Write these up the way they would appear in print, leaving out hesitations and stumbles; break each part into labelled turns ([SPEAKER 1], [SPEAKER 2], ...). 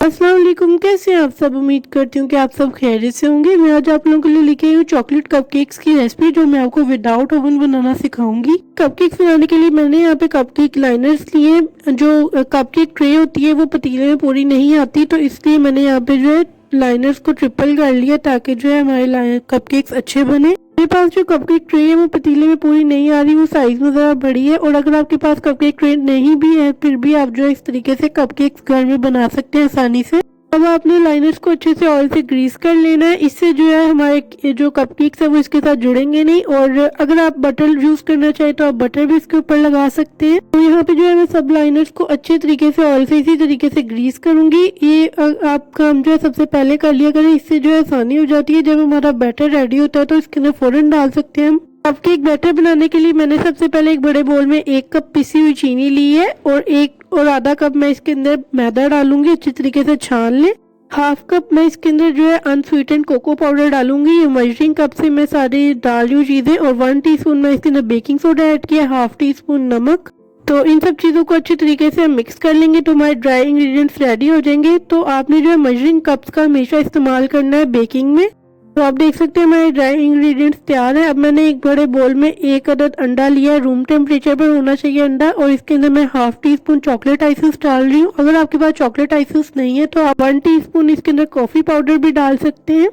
[SPEAKER 1] अस्सलाम वालेकुम, कैसे हैं आप सब। उम्मीद करती हूँ कि आप सब खैरियत से होंगे। मैं आज आप लोगों के लिए लेके आई हूँ चॉकलेट कपकेक्स की रेसिपी, जो मैं आपको विदाउट ओवन बनाना सिखाऊंगी। कपकेक्स बनाने के लिए मैंने यहाँ पे कपकेक लाइनर्स लिए। जो कपकेक ट्रे होती है वो पतीले में पूरी नहीं आती, तो इसलिए मैंने यहाँ पे जो है लाइनर्स को ट्रिपल कर लिया ताकि जो है हमारे कपकेक्स अच्छे बने। मेरे पास जो कपकेक ट्रे है वो पतीले में पूरी नहीं आ रही, वो साइज में जरा बड़ी है। और अगर आपके पास कपकेक ट्रे नहीं भी है फिर भी आप जो है इस तरीके से कपकेक्स घर में बना सकते हैं आसानी से। अब आपने लाइनर्स को अच्छे से ऑयल से ग्रीस कर लेना है। इससे जो है हमारे जो कपकेक्स है वो इसके साथ जुड़ेंगे नहीं। और अगर आप बटर यूज करना चाहे तो आप बटर भी इसके ऊपर लगा सकते हैं। तो यहाँ पे जो है मैं सब लाइनर्स को अच्छे तरीके से ऑयल से इसी तरीके से ग्रीस करूंगी। ये आप काम जो है सबसे पहले कर लिया करें, इससे जो है आसानी हो जाती है। जब हमारा बैटर रेडी होता है तो इसके अंदर फौरन डाल सकते हैं हम। कपकेक बैटर बनाने के लिए मैंने सबसे पहले एक बड़े बोल में 1 कप पिसी हुई चीनी ली है और आधा कप मैं इसके अंदर मैदा डालूंगी। अच्छी तरीके से छान लें। हाफ कप मैं इसके अंदर जो है अनस्वीटेंड कोको पाउडर डालूंगी। ये मेजरिंग कप से मैं सारी डाल रही हूँ चीजें। और 1 टीस्पून मैं इसके अंदर बेकिंग सोडा ऐड किया, हाफ टी स्पून नमक। तो इन सब चीजों को अच्छी तरीके से हम मिक्स कर लेंगे तो हमारे ड्राई इंग्रेडिएंट्स रेडी हो जाएंगे। तो आपने जो है मेजरिंग कप्स का हमेशा इस्तेमाल करना है बेकिंग में। तो आप देख सकते हैं हमारे ड्राई इंग्रेडिएंट्स तैयार है। अब मैंने एक बड़े बोल में 1 अदद अंडा लिया है। रूम टेम्परेचर पर होना चाहिए अंडा। और इसके अंदर मैं हाफ टी स्पून चॉकलेट आइसेंस डाल रही हूँ। अगर आपके पास चॉकलेट आइसेंस नहीं है तो आप 1 टीस्पून इसके अंदर कॉफी पाउडर भी डाल सकते हैं।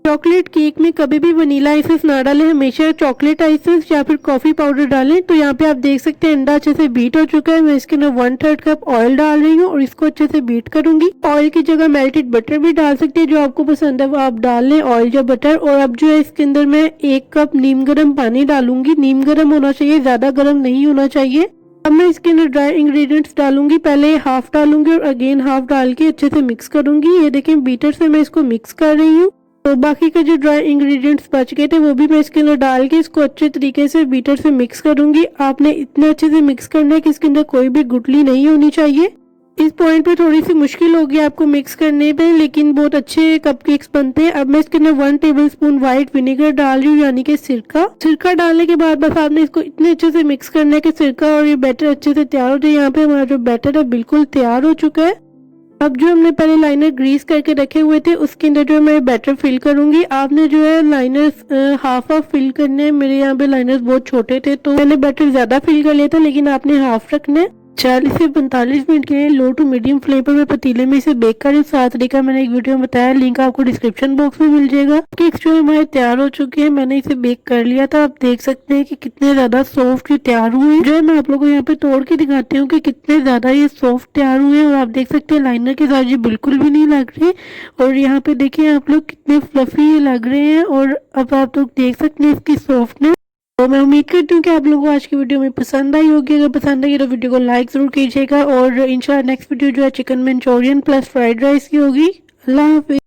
[SPEAKER 1] चॉकलेट केक में कभी भी वनीला आइसेंस ना डालें, हमेशा चॉकलेट आइसेंस या फिर कॉफी पाउडर डालें। तो यहाँ पे आप देख सकते हैं अंडा अच्छे से बीट हो चुका है। मैं इसके अंदर 1/3 कप ऑयल डाल रही हूँ और इसको अच्छे से बीट करूंगी। ऑयल की जगह मेल्टेड बटर भी डाल सकते हैं, जो आपको पसंद है वो आप डाल लें, ऑयल या बटर। और अब जो है इसके अंदर मैं 1 कप नीम गर्म पानी डालूंगी। नीम गर्म होना चाहिए, ज्यादा गर्म नहीं होना चाहिए। अब मैं इसके अंदर ड्राई इंग्रेडिएंट्स डालूंगी। पहले हाफ डालूंगी और अगेन हाफ डाल के अच्छे से मिक्स करूंगी। ये देखें बीटर से मैं इसको मिक्स कर रही हूँ। तो बाकी के जो ड्राई इंग्रेडिएंट्स बच गए थे वो भी मैं इसके अंदर डाल के इसको अच्छे तरीके से बीटर से मिक्स करूंगी। आपने इतने अच्छे से मिक्स करना है कि इसके अंदर कोई भी गुठली नहीं होनी चाहिए। इस पॉइंट पे थोड़ी सी मुश्किल होगी आपको मिक्स करने पे, लेकिन बहुत अच्छे कपकेक्स बनते हैं। अब मैं इसके अंदर 1 टेबलस्पून व्हाइट विनेगर डाल रही हूँ, यानी कि सिरका डालने के बाद बस आपने इसको इतने अच्छे से मिक्स करना है कि सिरका और ये बैटर अच्छे से तैयार हो जाए। यहाँ पे हमारा जो बैटर है बिल्कुल तैयार हो चुका है। अब जो हमने पहले लाइनर ग्रीस करके रखे हुए थे उसके अंदर जो मैं बैटर फिल करूंगी। आपने जो है लाइनर्स हाफ फिल करने हैं। मेरे यहाँ पे लाइनर्स बहुत छोटे थे तो मैंने बैटर ज्यादा फिल कर लिया था, लेकिन आपने हाफ रखना है। 40 से 45 मिनट के लिए लो टू मीडियम फ्लेम पर मैं पतीले में इसे बेक कर 7 तरीका मैंने एक वीडियो में बताया, लिंक आपको डिस्क्रिप्शन बॉक्स में मिल जाएगा। केक्स जो हमारे तैयार हो चुके हैं, मैंने इसे बेक कर लिया था। आप देख सकते हैं कि कितने ज्यादा सॉफ्ट ये तैयार हुए हैं। जो है मैं आप लोगों को यहाँ पे तोड़ के दिखाती हूँ कि कितने ज्यादा ये सॉफ्ट तैयार हुए हैं। और आप देख सकते हैं लाइनर के साथ ये बिल्कुल भी नहीं लग रहे। और यहाँ पे देखिए आप लोग कितने फ्लफी ये लग रहे हैं। और अब आप लोग देख सकते हैं इसकी सॉफ्टनेस। तो मैं उम्मीद करती हूँ कि आप लोगों को आज की वीडियो में पसंद आई होगी। अगर पसंद आई तो वीडियो को लाइक जरूर कीजिएगा। और इंशाल्लाह नेक्स्ट वीडियो जो है chicken Manchurian plus fried rice की होगी। अल्लाह हाफिज़।